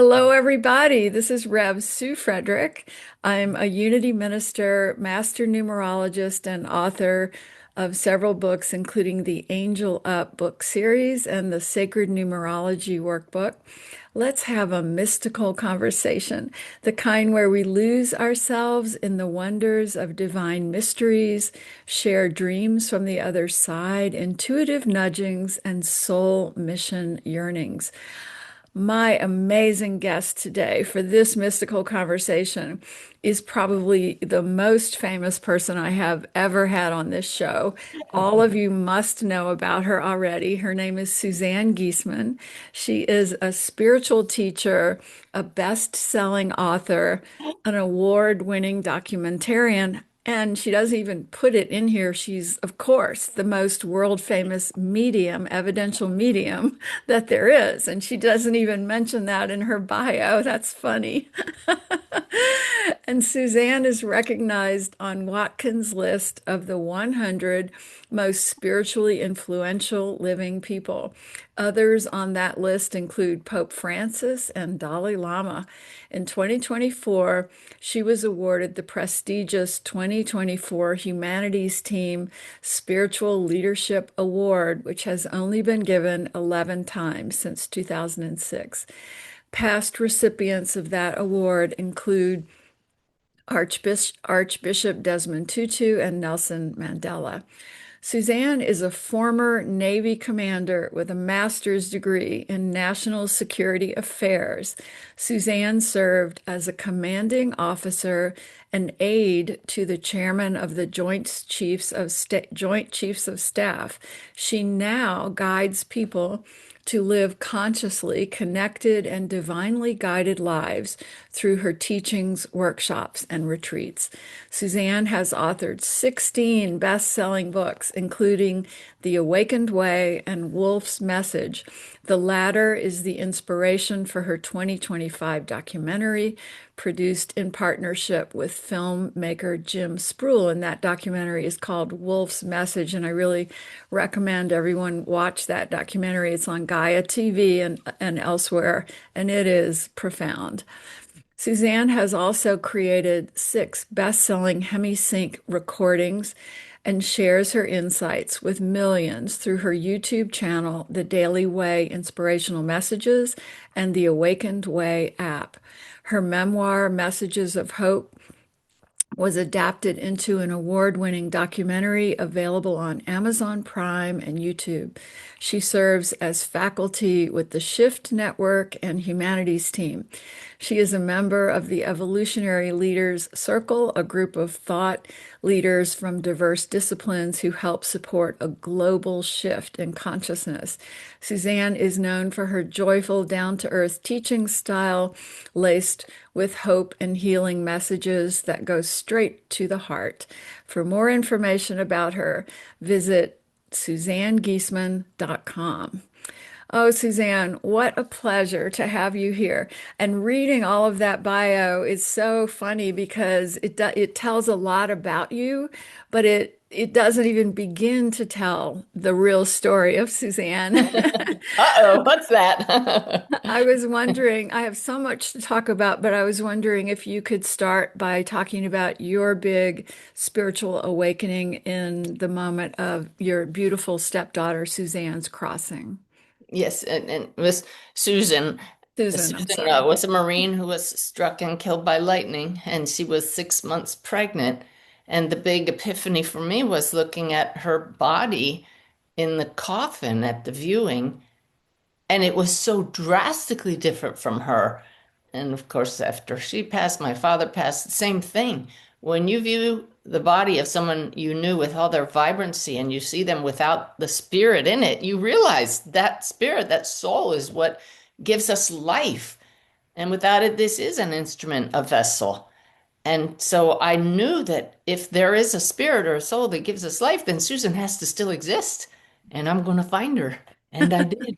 Hello, everybody. This is Rev Sue Frederick. I'm a Unity minister, master numerologist, and author of several books, including the Angel Up book series and the Sacred Numerology workbook. Let's have a mystical conversation, the kind where we lose ourselves in the wonders of divine mysteries, share dreams from the other side, intuitive nudgings, and soul mission yearnings. My amazing guest today for this mystical conversation is probably the most famous person I have ever had on this show. All of you must know about her already. Her name is Suzanne Giesemann. She is a spiritual teacher, a best-selling author, an award-winning documentarian, and she doesn't even put it in here. She's, of course, the most world famous medium, evidential medium that there is. And she doesn't even mention that in her bio. That's funny. And Suzanne is recognized on Watkins' list of the 100 most spiritually influential living people. Others on that list include Pope Francis and Dalai Lama. In 2024, she was awarded the prestigious 2024 Humanities Team Spiritual Leadership Award, which has only been given 11 times since 2006. Past recipients of that award include Archbishop Desmond Tutu and Nelson Mandela. Suzanne is a former Navy commander with a master's degree in national security affairs. Suzanne served as a commanding officer and aide to the chairman of the Joint Chiefs of Staff. She now guides people to live consciously connected and divinely guided lives through her teachings, workshops, and retreats. Suzanne has authored 16 best-selling books, including The Awakened Way and Wolf's Message. The latter is the inspiration for her 2025 documentary, produced in partnership with filmmaker Jim Spruill. And that documentary is called Wolf's Message. And I really recommend everyone watch that documentary. It's on Gaia TV and elsewhere, and it is profound. Suzanne has also created 6 best-selling HemiSync recordings and shares her insights with millions through her YouTube channel, The Daily Way Inspirational Messages, and the Awakened Way app. Her memoir, Messages of Hope, was adapted into an award-winning documentary available on Amazon Prime and YouTube. She serves as faculty with the Shift Network and Humanities Team. She is a member of the Evolutionary Leaders Circle, a group of thought leaders from diverse disciplines who help support a global shift in consciousness. Suzanne is known for her joyful, down-to-earth teaching style, laced with hope and healing messages that go straight to the heart. For more information about her, visit SuzanneGiesemann.com. Oh, Suzanne, what a pleasure to have you here. And reading all of that bio is so funny because it tells a lot about you, but it doesn't even begin to tell the real story of Suzanne. Uh-oh, what's that? I was wondering, I have so much to talk about, but I was wondering if you could start by talking about your big spiritual awakening in the moment of your beautiful stepdaughter Suzanne's crossing. Yes, and it was Susan. Susan, I'm Susan sorry. was a Marine who was struck and killed by lightning, and she was 6 months pregnant. And the big epiphany for me was looking at her body in the coffin at the viewing, and it was so drastically different from her. And of course, after she passed, my father passed, same thing. When you view the body of someone you knew with all their vibrancy and you see them without the spirit in it, you realize that spirit, that soul is what gives us life. And without it, this is an instrument, a vessel. And so I knew that if there is a spirit or a soul that gives us life, then Susan has to still exist. And I'm going to find her. And I did.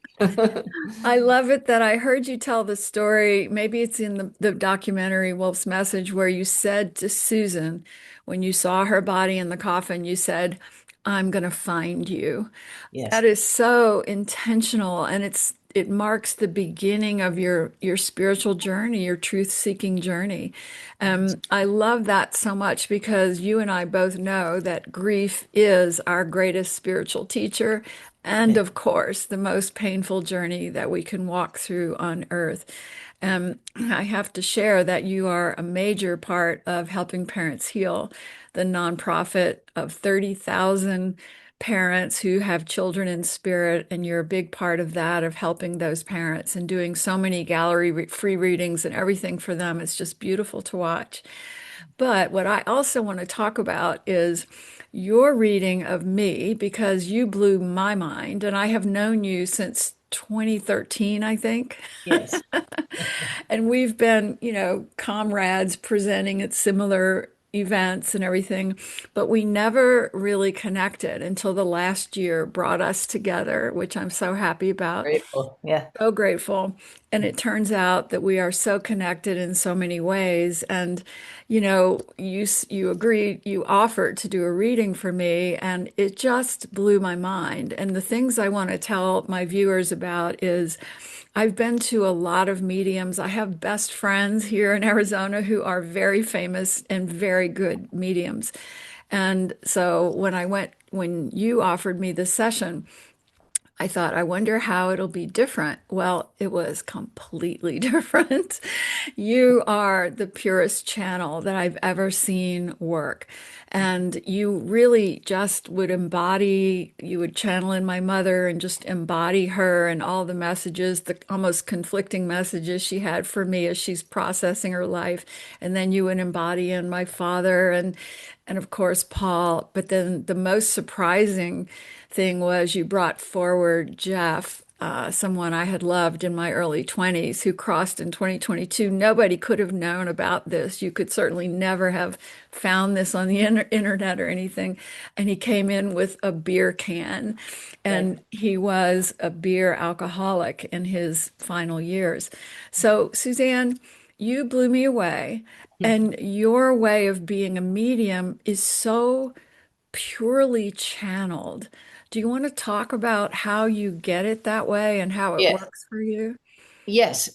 I love it that I heard you tell the story. Maybe it's in the documentary Wolf's Message, where you said to Susan, when you saw her body in the coffin, you said, I'm going to find you. Yes. That is so intentional. And it marks the beginning of your spiritual journey, your truth-seeking journey. I love that so much because you and I both know that grief is our greatest spiritual teacher, and Yeah. of course, the most painful journey that we can walk through on earth. I have to share that you are a major part of Helping Parents Heal, the nonprofit of 30,000 parents who have children in spirit, and you're a big part of that, of helping those parents and doing so many gallery free readings and everything for them. It's just beautiful to watch. But what I also want to talk about is your reading of me because you blew my mind, and I have known you since 2013, I think. Yes. And we've been, comrades presenting at similar events and everything, but we never really connected until the last year brought us together, which I'm so happy about. Grateful. Yeah. So grateful. And it turns out that we are so connected in so many ways. And, you agreed, you offered to do a reading for me, and it just blew my mind. And the things I want to tell my viewers about is I've been to a lot of mediums. I have best friends here in Arizona who are very famous and very good mediums. And so when you offered me this session, I thought, I wonder how it'll be different. Well, it was completely different. You are the purest channel that I've ever seen work. And you really just would embody, you would channel in my mother and just embody her and all the messages, the almost conflicting messages she had for me as she's processing her life. And then you would embody in my father and of course Paul. But then the most surprising thing was you brought forward Jeff, someone I had loved in my early 20s who crossed in 2022. Nobody could have known about this. You could certainly never have found this on the internet or anything. And he came in with a beer can, Right. and he was a beer alcoholic in his final years. So, Suzanne, you blew me away. And your way of being a medium is so purely channeled. Do you want to talk about how you get it that way and how it Yes. works for you? Yes.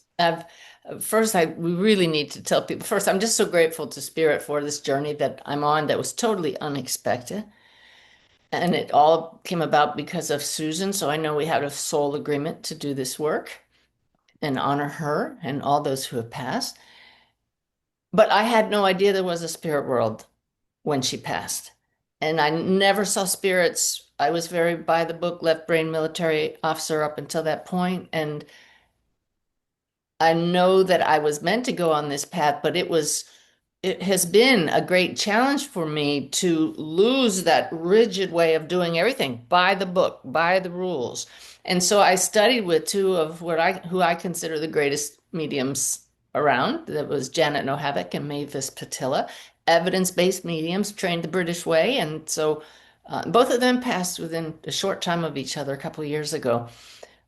First, we really need to tell people. First, I'm just so grateful to Spirit for this journey that I'm on that was totally unexpected. And it all came about because of Susan. So I know we had a soul agreement to do this work and honor her and all those who have passed. But I had no idea there was a spirit world when she passed. And I never saw spirits. I was very by the book, left brain military officer up until that point. And I know that I was meant to go on this path, but it has been a great challenge for me to lose that rigid way of doing everything by the book, by the rules. And so I studied with two of who I consider the greatest mediums around. That was Janet Nohavec and Mavis Patilla, evidence-based mediums trained the British way. And so both of them passed within a short time of each other a couple of years ago.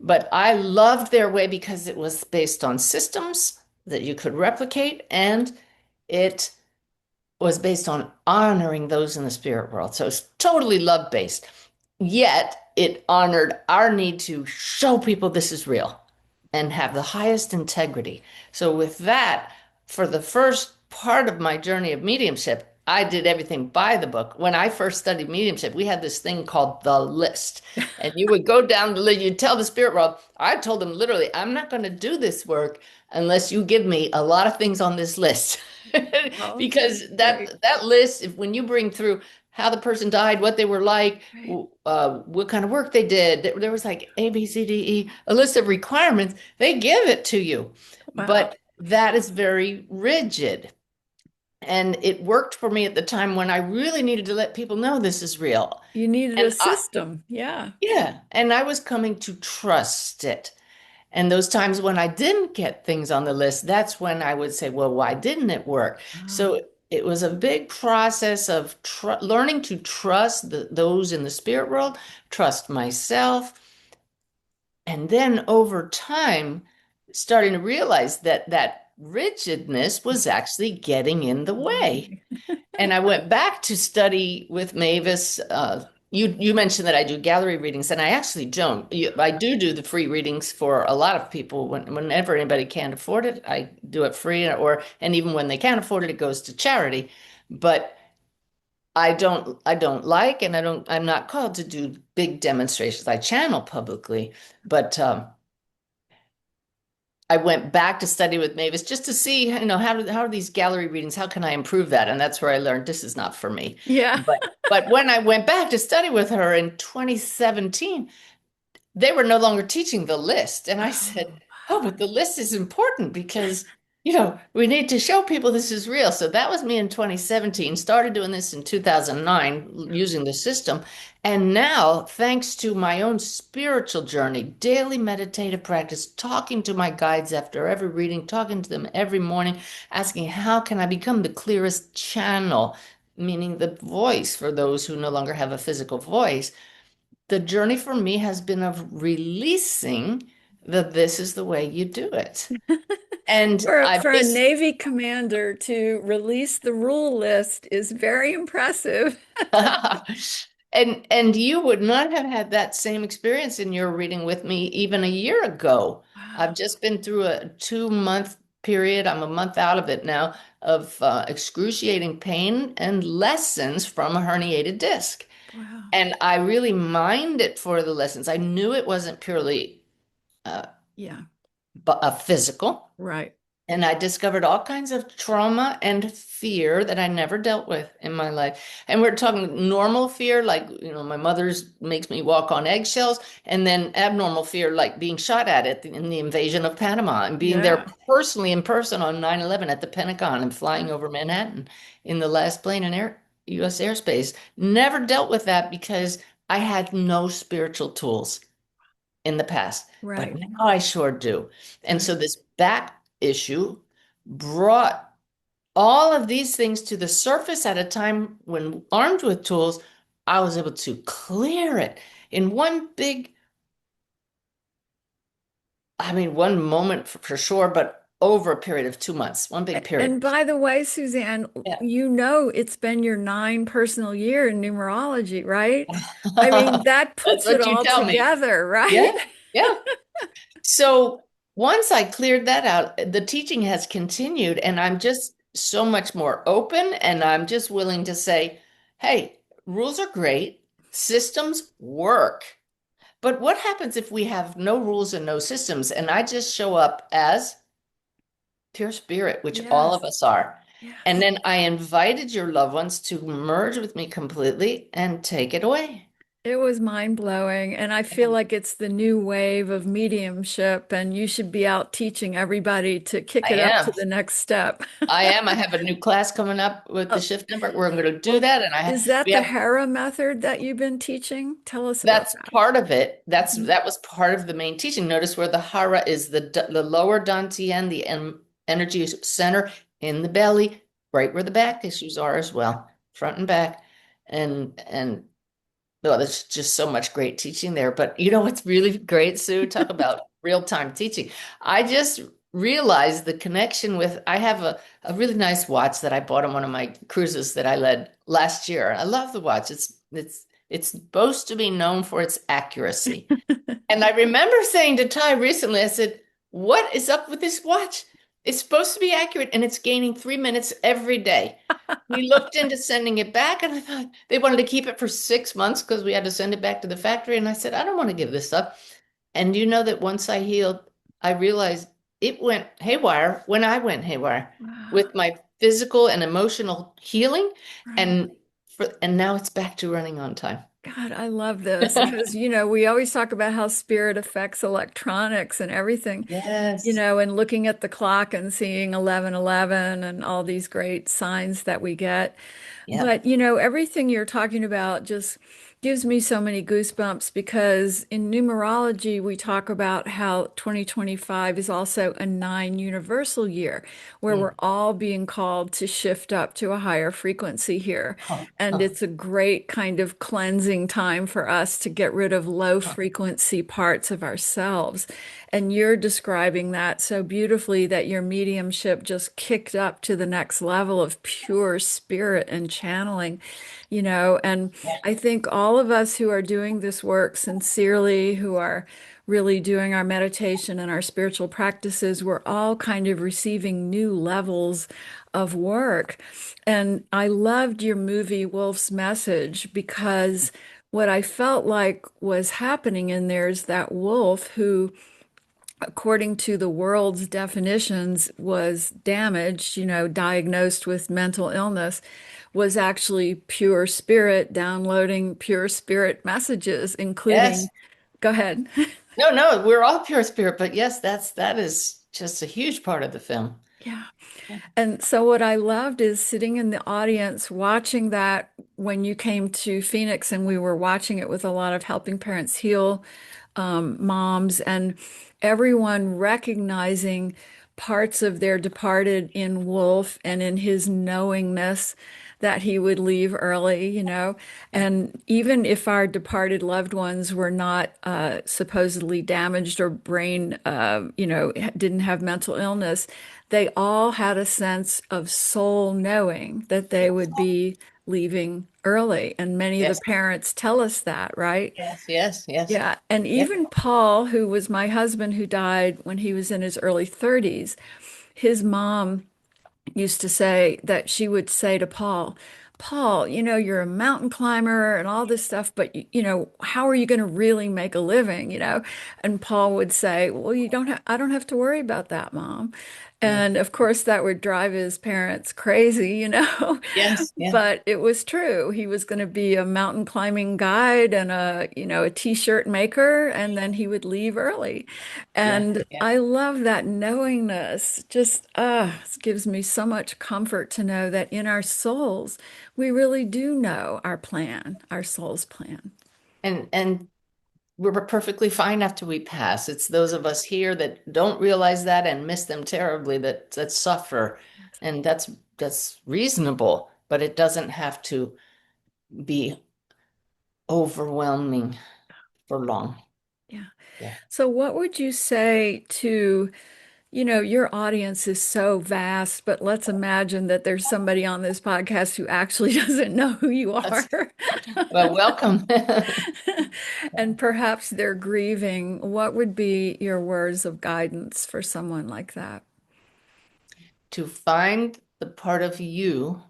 But I loved their way because it was based on systems that you could replicate, and it was based on honoring those in the spirit world. So it's totally love based. Yet it honored our need to show people this is real and have the highest integrity. So, with that, for the first part of my journey of mediumship, I did everything by the book. When I first studied mediumship, we had this thing called the list. And you would go down the list, you'd tell the spirit world, I told them literally, I'm not going to do this work unless you give me a lot of things on this list. Oh, Because great. that list, if when you bring through how the person died, what they were like, Right. what kind of work they did. There was like A, B, C, D, E, a list of requirements. They give it to you, Wow. but that is very rigid. And it worked for me at the time when I really needed to let people know this is real. You needed a And system. Yeah. yeah, and I was coming to trust it. And those times when I didn't get things on the list, that's when I would say, well, why didn't it work? Ah, So it was a big process of learning to trust those in the spirit world, trust myself. And then over time, starting to realize that that rigidness was actually getting in the way. right. And I went back to study with Mavis. you mentioned that I do gallery readings, and I actually don't. I do the free readings for a lot of people whenever anybody can't afford it. I do it free, and even when they can't afford it, it goes to charity. But I don't like, and I'm not called to do big demonstrations. I channel publicly, but I went back to study with Mavis just to see, how are these gallery readings? How can I improve that? And that's where I learned this is not for me. Yeah. But when I went back to study with her in 2017, they were no longer teaching the list. And I said, Oh, oh, but the list is important because, we need to show people this is real. So that was me in 2017, started doing this in 2009 using the system. And now, thanks to my own spiritual journey, daily meditative practice, talking to my guides after every reading, talking to them every morning, asking, how can I become the clearest channel, meaning the voice for those who no longer have a physical voice. The journey for me has been of releasing that this is the way you do it. And I've for a just, Navy commander to release the rule list is very impressive. and you would not have had that same experience in your reading with me even a year ago. I've Wow. just been through a 2 month period. I'm a month out of it now of excruciating pain and lessons from a herniated disc. Wow. And I really mined it for the lessons. I knew it wasn't purely uh, Yeah. physical. Right. And I discovered all kinds of trauma and fear that I never dealt with in my life. And we're talking normal fear, like, my mother's makes me walk on eggshells, and then abnormal fear, like being shot at in the invasion of Panama and being there Yeah. personally in person on 9/11 at the Pentagon and flying Yeah. over Manhattan in the last plane in US airspace. Never dealt with that because I had no spiritual tools in the past, but Right. now I sure do. And so Right. this back issue brought all of these things to the surface at a time when armed with tools, I was able to clear it in one big, I mean, one moment for sure, but over a period of 2 months, one big And period. by the way, Suzanne, Yeah. it's been your nine personal year in numerology, right? I mean, that That's puts it what you all tell me. together, Yeah. right? Yeah. So once I cleared that out, the teaching has continued, and I'm just so much more open, and I'm just willing to say, hey, rules are great, systems work. But what happens if we have no rules and no systems, and I just show up as pure spirit, which all Yes. of us are? And Yes. then I invited your loved ones to merge with me completely and take it away. It was mind blowing. And I feel like it's the new wave of mediumship, and you should be out teaching everybody to kick I it up to am. the next step. I am. I have a new class coming up with the Oh, shift network. We're going to do well, that, and is that we the have Hera method that you've been teaching? Tell us about that's that. part of it. Mhm. That was part of the main teaching. Notice where the hara is the lower dantian, the energy center in the belly, right where the back issues are as well, front and back, and well, there's just so much great teaching there. But you know what's really great, Sue? Talk about real-time teaching. I just realized the connection with, I have a really nice watch that I bought on one of my cruises that I led last year. I love the watch. It's supposed to be known for its accuracy. And I remember saying to Ty recently, I said, what is up with this watch? It's supposed to be accurate and it's gaining 3 minutes every day. We looked into sending it back and I thought they wanted to keep it for 6 months because we had to send it back to the factory. And I said, I don't want to give this up. And you know that once I healed, I realized it went haywire when I went haywire Wow. with my physical and emotional healing. Right. And now it's back to running on time. God, I love this because, we always talk about how spirit affects electronics and everything, Yes. and looking at the clock and seeing 11:11 and all these great signs that we get. Yep. But, everything you're talking about just gives me so many goosebumps because in numerology, we talk about how 2025 is also a nine universal year where we're Mm. all being called to shift up to a higher frequency here. Huh, And huh, it's a great kind of cleansing time for us to get rid of low huh. frequency parts of ourselves. And you're describing that so beautifully that your mediumship just kicked up to the next level of pure spirit and channeling, and Yeah. I think all all of us who are doing this work sincerely, who are really doing our meditation and our spiritual practices, we're all kind of receiving new levels of work. And I loved your movie Wolf's Message because what I felt like was happening in there is that wolf who, according to the world's definitions, was damaged, diagnosed with mental illness, was actually pure spirit downloading pure spirit messages, including, Yes. go ahead. No, no, we're all pure spirit, but yes, that is just a huge part of the film. Yeah. Yeah. And so what I loved is sitting in the audience watching that when you came to Phoenix and we were watching it with a lot of Helping Parents Heal moms and everyone recognizing parts of their departed in Wolf and in his knowingness that he would leave early, Yeah. and even if our departed loved ones were not supposedly damaged or brain, didn't have mental illness, they all had a sense of soul knowing that they Yes. would be leaving early. And many of the Yes. parents tell us that, right? Yes. Yes. Yes. Yeah. And Yep. even Paul, who was my husband who died when he was in his early 30s, his mom used to say that she would say to Paul, Paul, you're a mountain climber and all this stuff, but how are you going to really make a living, And Paul would say, well, I don't have to worry about that, Mom. Yeah. And of course, that would drive his parents crazy, Yes. Yeah. But it was true. He was going to be a mountain climbing guide and a t-shirt maker, and then he would leave early. Yeah. And Yeah. I love that knowingness. Just, it gives me so much comfort to know that in our souls, we really do know our plan, our soul's plan. And we're perfectly fine after we pass. It's those of us here that don't realize that and miss them terribly that suffer. And that's reasonable, but it doesn't have to be overwhelming for long. Yeah. Yeah. So what would you say to, your audience is so vast, but let's imagine that there's somebody on this podcast who actually doesn't know who you That's, are. well, welcome. And perhaps they're grieving. What would be your words of guidance for someone like that? To find the part of you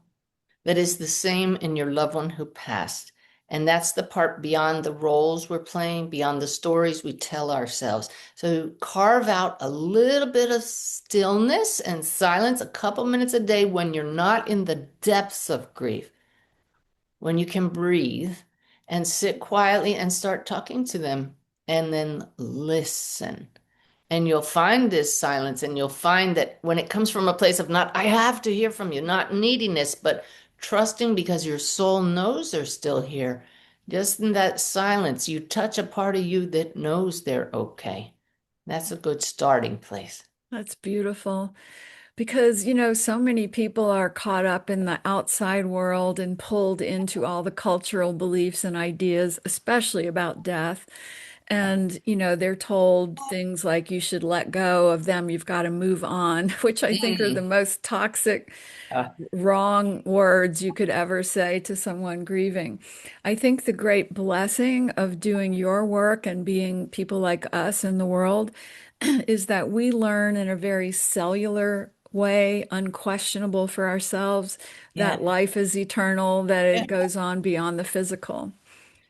that is the same in your loved one who passed. And that's the part beyond the roles we're playing, beyond the stories we tell ourselves. So carve out a little bit of stillness and silence, a couple minutes a day when you're not in the depths of grief, when you can breathe and sit quietly and start talking to them and then listen. And you'll find this silence, and you'll find that when it comes from a place of not, I have to hear from you, not neediness, but trusting because your soul knows they're still here. Just in that silence, you touch a part of you that knows they're okay. That's a good starting place. That's beautiful. Because, so many people are caught up in the outside world and pulled into all the cultural beliefs and ideas, especially about death. And, they're told things like you should let go of them, you've got to move on, which I think are the Mm. most toxic, Uh, wrong words you could ever say to someone grieving. I think the great blessing of doing your work and being people like us in the world is that we learn in a very cellular way, unquestionable for ourselves, yeah. that life is eternal, that Yeah. it goes on beyond the physical.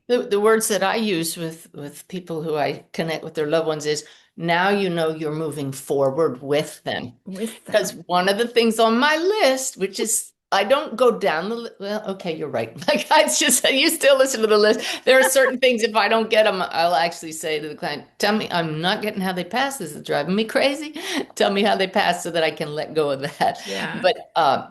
The words that I use with people who I connect with their loved ones is now you know you're moving forward with them. With Because them. one of the things on my list, which is I don't go down the well, okay, you're right. Like I just you still listen to the list. There are certain things if I don't get them, I'll actually say to the client, "Tell me I'm not getting how they pass. This is driving me crazy. Tell me how they pass so that I can let go of that." Yeah. But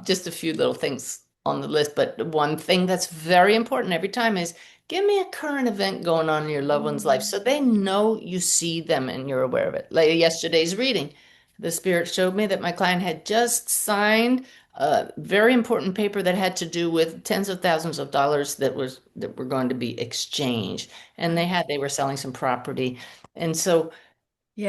just a few little things on the list. But one thing that's very important every time is give me a current event going on in your loved one's life Mm. so they know you see them and you're aware of it. Like yesterday's reading. The spirit showed me that my client had just signed a very important paper that had to do with tens of thousands of dollars that were going to be exchanged, and they were selling some property, and so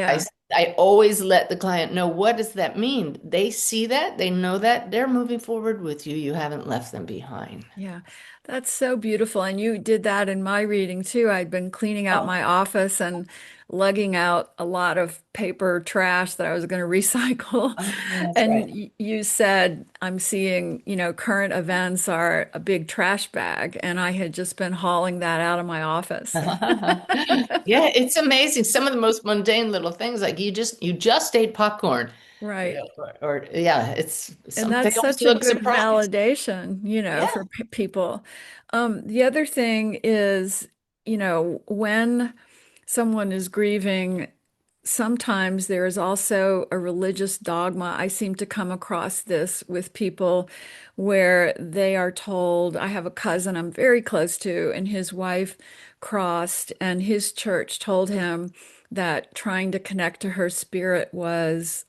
I Yeah. I always let the client know what does that mean. They see that, they know that they're moving forward with you. You haven't left them behind. Yeah. That's so beautiful. And you did that in my reading too. I'd been cleaning out Oh, my office and lugging out a lot of paper trash that I was going to recycle. oh, that's And right. you said, I'm seeing, current events are a big trash bag. And I had just been hauling that out of my office. Yeah, it's amazing. Some of the most mundane little things, like you just ate popcorn. Right. Or yeah, it's And some they that's almost such a look good surprised. validation, Yeah. for people. The other thing is, when someone is grieving, sometimes there is also a religious dogma. I seem to come across this with people where they are told, I have a cousin I'm very close to, and his wife crossed, and his church told him that trying to connect to her spirit was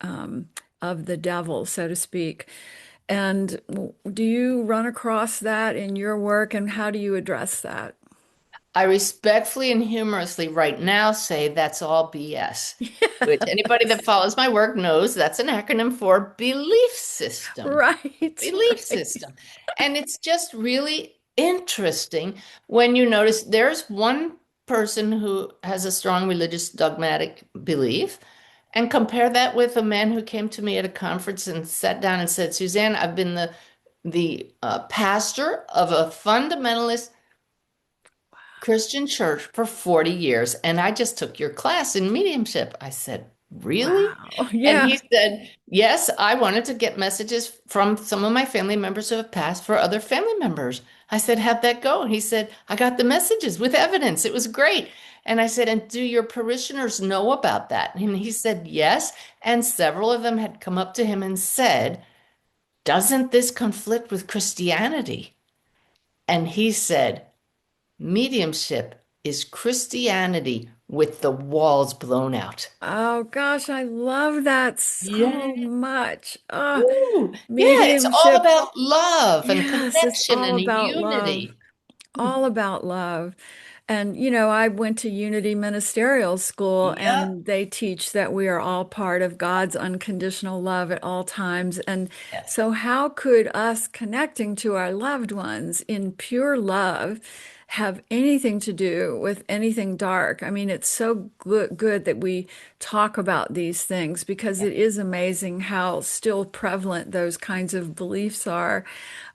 of the devil, so to speak. And do you run across that in your work, and how do you address that? I respectfully and humorously right now say that's all BS, which anybody that Yes. follows my work knows that's an acronym for belief system. Right, Belief right. system. And it's just really interesting when you notice there's one person who has a strong religious dogmatic belief, and compare that with a man who came to me at a conference and sat down and said, Suzanne, I've been the pastor of a fundamentalist Christian church for 40 years, and I just took your class in mediumship. I said, really? Wow. And Yeah. he said, yes, I wanted to get messages from some of my family members who have passed for other family members. I said, how'd that go? He said, I got the messages with evidence. It was great. And I said, and do your parishioners know about that? And he said, yes. And several of them had come up to him and said, doesn't this conflict with Christianity? And he said, mediumship is Christianity with the walls blown out. Oh gosh, I love that Yeah. so much. Ooh, yeah, it's all Mediumship. about love and Yes, it's connection all and about love. unity. All about love. And, I went to Unity Ministerial School, Yep. and they teach that we are all part of God's unconditional love at all times. And Yes. so, how could us connecting to our loved ones in pure love have anything to do with anything dark? I mean, it's so good that we talk about these things because Yeah. it is amazing how still prevalent those kinds of beliefs are.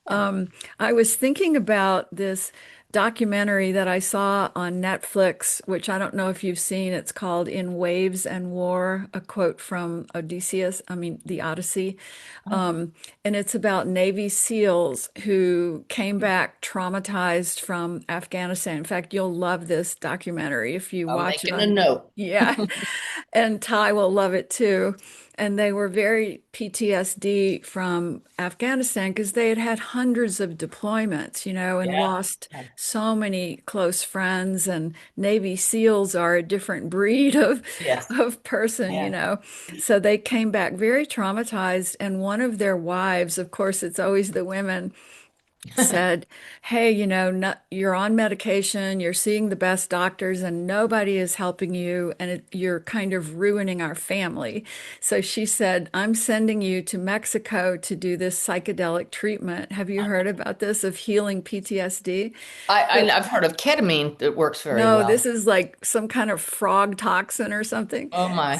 Yeah. I was thinking about this documentary that I saw on Netflix, which I don't know if you've seen. It's called In Waves and War, a quote from Odysseus, I mean, the Odyssey. Oh, Um, and it's about Navy SEALs who came back traumatized from Afghanistan. In fact, you'll love this documentary if you I'm watch it making a on. note. Yeah, and Ty will love it too. And they were very PTSD from Afghanistan because they had had hundreds of deployments, and Yeah. lost so many close friends. And Navy SEALs are a different breed of Yes. person, Yeah. So they came back very traumatized. And one of their wives, of course, it's always the women, said, hey, no, you're on medication, you're seeing the best doctors, and nobody is helping you, and you're kind of ruining our family. So she said, I'm sending you to Mexico to do this psychedelic treatment. Have you heard about this of healing PTSD? I've heard of ketamine that works very No, this well. is like some kind of frog toxin or something. Oh my.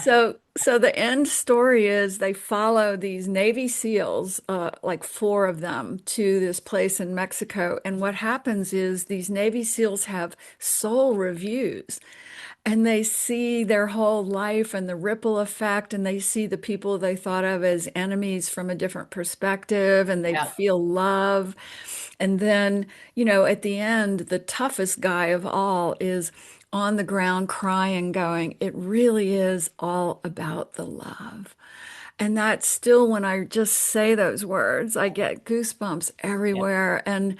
So the end story is they follow these Navy SEALs, like four of them, to this place in Mexico. And what happens is these Navy SEALs have soul reviews, and they see their whole life and the ripple effect, and they see the people they thought of as enemies from a different perspective, and they Yeah. feel love. And then, at the end, the toughest guy of all is on the ground crying, going, it really is all about the love. And that's still, when I just say those words, I get goosebumps Yeah. everywhere. And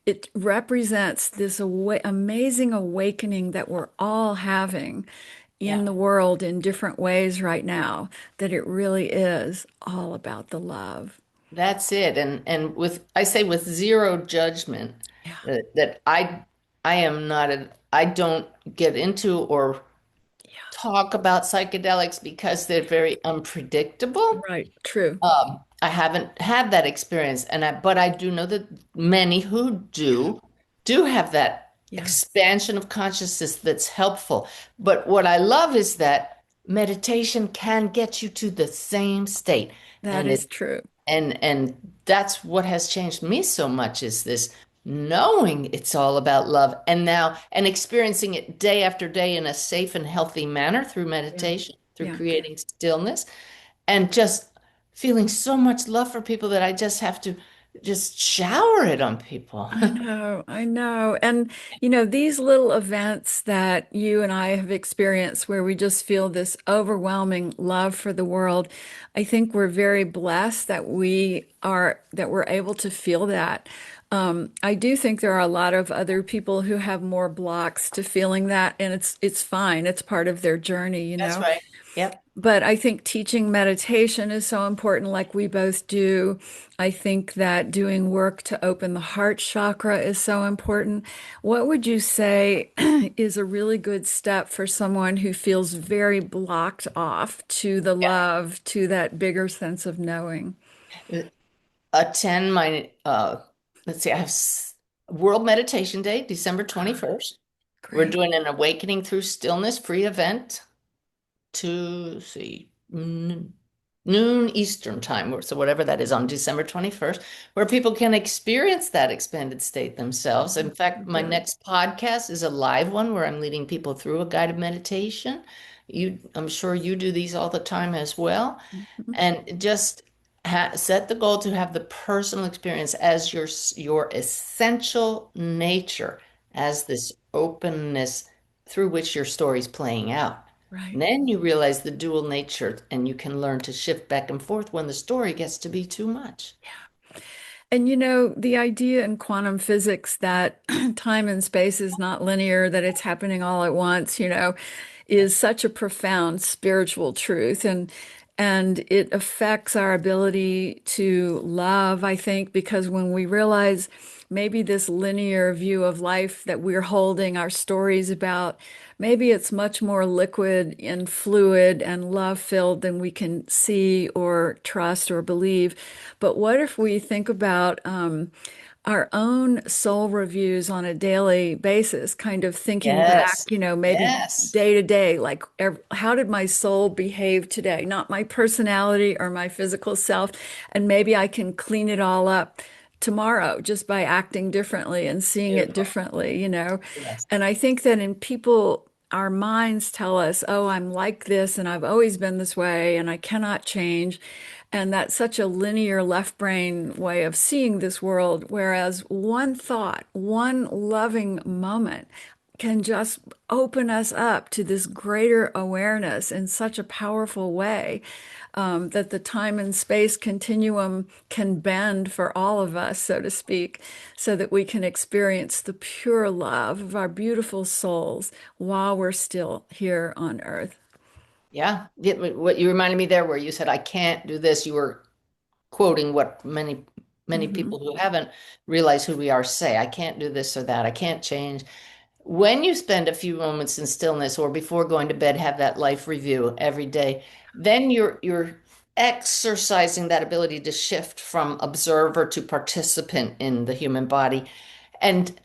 it represents this amazing awakening that we're all having Yeah. in the world in different ways right now, that it really is all about the love. That's it. And with I say with zero judgment Yeah. that I am not I don't get into or Yeah. talk about psychedelics because they're very unpredictable. Right. True. I haven't had that experience, but I do know that many who do do have that Yes, expansion of consciousness that's helpful. But what I love is that meditation can get you to the same state. that And is it true. and that's what has changed me so much is this knowing it's all about love and now and experiencing it day after day in a safe and healthy manner through Yeah. meditation, through Yeah. creating stillness and just feeling so much love for people that I just have to just shower it on people. I know, I know. And, these little events that you and I have experienced where we just feel this overwhelming love for the world, I think we're very blessed that we're able to feel that. I do think there are a lot of other people who have more blocks to feeling that, and it's fine. It's part of their journey. That's right. Yep. But I think teaching meditation is so important, like we both do. I think that doing work to open the heart chakra is so important. What would you say is a really good step for someone who feels very blocked off to the love, to that bigger sense of knowing? Yeah. Attend my let's see, I have World Meditation Day, December Ah, 21st. We're great. doing an Awakening Through Stillness free event to see noon Eastern time, or so whatever that is on December 21st, where people can experience that expanded state themselves. In fact, my Good. next podcast is a live one where I'm leading people through a guided meditation. I'm sure you do these all the time as well. Mhm. And just set the goal to have the personal experience as your essential nature, as this openness through which your story's playing out. Right. And then you realize the dual nature, and you can learn to shift back and forth when the story gets to be too much. And the idea in quantum physics that time and space is not linear, that it's happening all at once, is such a profound spiritual truth. And it affects our ability to love, I think, because when we realize maybe this linear view of life that we're holding our stories about, maybe it's much more liquid and fluid and love-filled than we can see or trust or believe. But what if we think about our own soul reviews on a daily basis, kind of thinking back, Yes. maybe Yes. day to day, like how did my soul behave today? Not my personality or my physical self. And maybe I can clean it all up tomorrow just by acting differently and seeing it Beautiful. differently. Yes. And I think that in people, our minds tell us, oh, I'm like this and I've always been this way and I cannot change. And that's such a linear left brain way of seeing this world. Whereas one thought, one loving moment can just open us up to this greater awareness in such a powerful way that the time and space continuum can bend for all of us, so to speak, so that we can experience the pure love of our beautiful souls while we're still here on earth. Yeah. What you reminded me there, where you said, I can't do this. You were quoting what many Mhm. people who haven't realized who we are say, I can't do this or that. I can't change. When you spend a few moments in stillness or before going to bed, have that life review every day, then you're exercising that ability to shift from observer to participant in the human body. And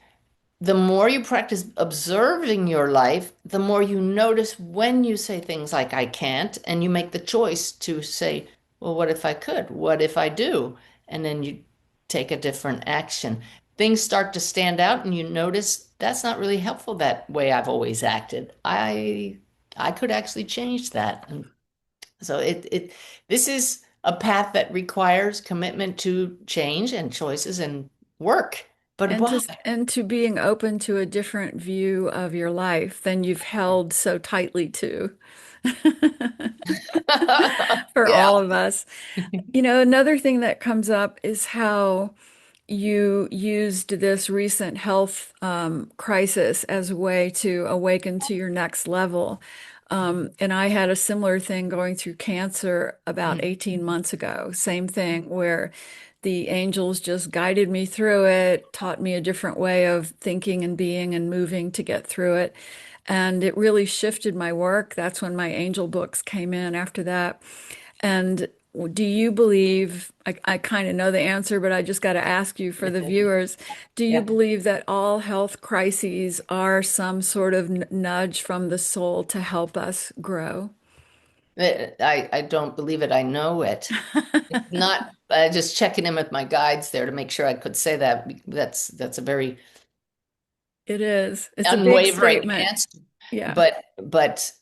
the more you practice observing your life, the more you notice when you say things like, I can't, and you make the choice to say, well, what if I could? What if I do? And then you take a different action. Things start to stand out, and you notice that's not really helpful that way I've always acted. I could actually change that. And so this is a path that requires commitment to change and choices and work. But And why? to being open to a different view of your life than you've held so tightly to for Yeah. all of us. Another thing that comes up is how you used this recent health crisis as a way to awaken to your next level. And I had a similar thing going through cancer about Mm. 18 months ago. Same thing where the angels just guided me through it, taught me a different way of thinking and being and moving to get through it. And it really shifted my work. That's when my angel books came in after that. And do you believe, I kind of know the answer, but I just got to ask you for the viewers, do you Yeah. believe that all health crises are some sort of nudge from the soul to help us grow? I don't believe it. I know it. It's not just checking in with my guides there to make sure I could say that. That's a very It is. It's a big unwavering statement. answer. Yeah. But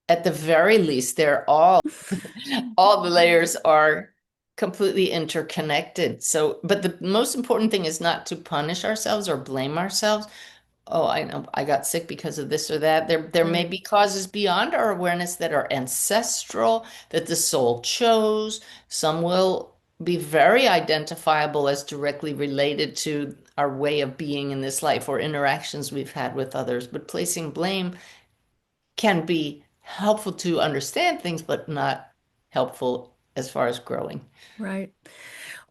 at the very least, they're all the layers are completely interconnected. So, but the most important thing is not to punish ourselves or blame ourselves. Oh, I know I got sick because of this or that. There may Right. be causes beyond our awareness that are ancestral, that the soul chose. Some will be very identifiable as directly related to our way of being in this life or interactions we've had with others. But placing blame can be helpful to understand things, but not helpful as far as growing. Right.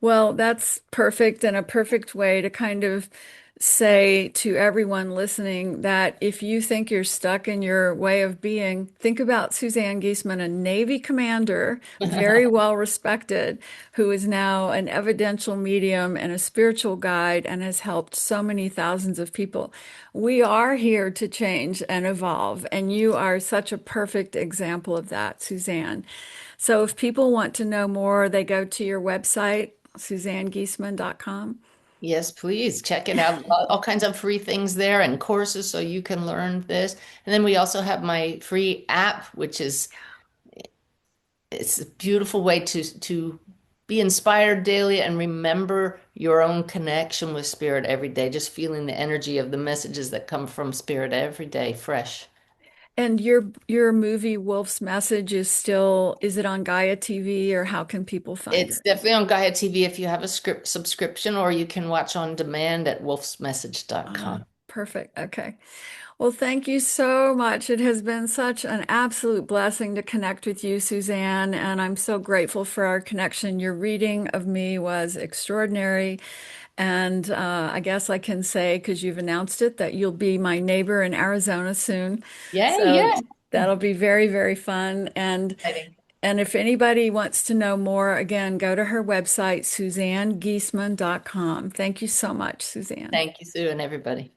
Well, that's perfect and a perfect way to kind of say to everyone listening that if you think you're stuck in your way of being, think about Suzanne Giesemann, a Navy commander, very well respected, who is now an evidential medium and a spiritual guide and has helped so many thousands of people. We are here to change and evolve, and you are such a perfect example of that, Suzanne. So if people want to know more, they go to your website, SuzanneGiesemann.com. Yes, please check it out. All kinds of free things there and courses so you can learn this. And then we also have my free app, which is it's a beautiful way to be inspired daily and remember your own connection with spirit every day, just feeling the energy of the messages that come from spirit every day, fresh. And your movie Wolf's Message is still, is it on Gaia TV or how can people find It's it? definitely on Gaia TV if you have a script subscription, or you can watch on demand at Ah, wolfsmessage.com. perfect. Okay. Well, thank you so much. It has been such an absolute blessing to connect with you, Suzanne, and I'm so grateful for our connection. Your reading of me was extraordinary. And I guess I can say, because you've announced it, that you'll be my neighbor in Arizona soon. Yay, So yeah. that'll be very, very fun. Exciting. And if anybody wants to know more, again, go to her website, SuzanneGiesemann.com. Thank you so much, Suzanne. Thank you, Sue, and everybody.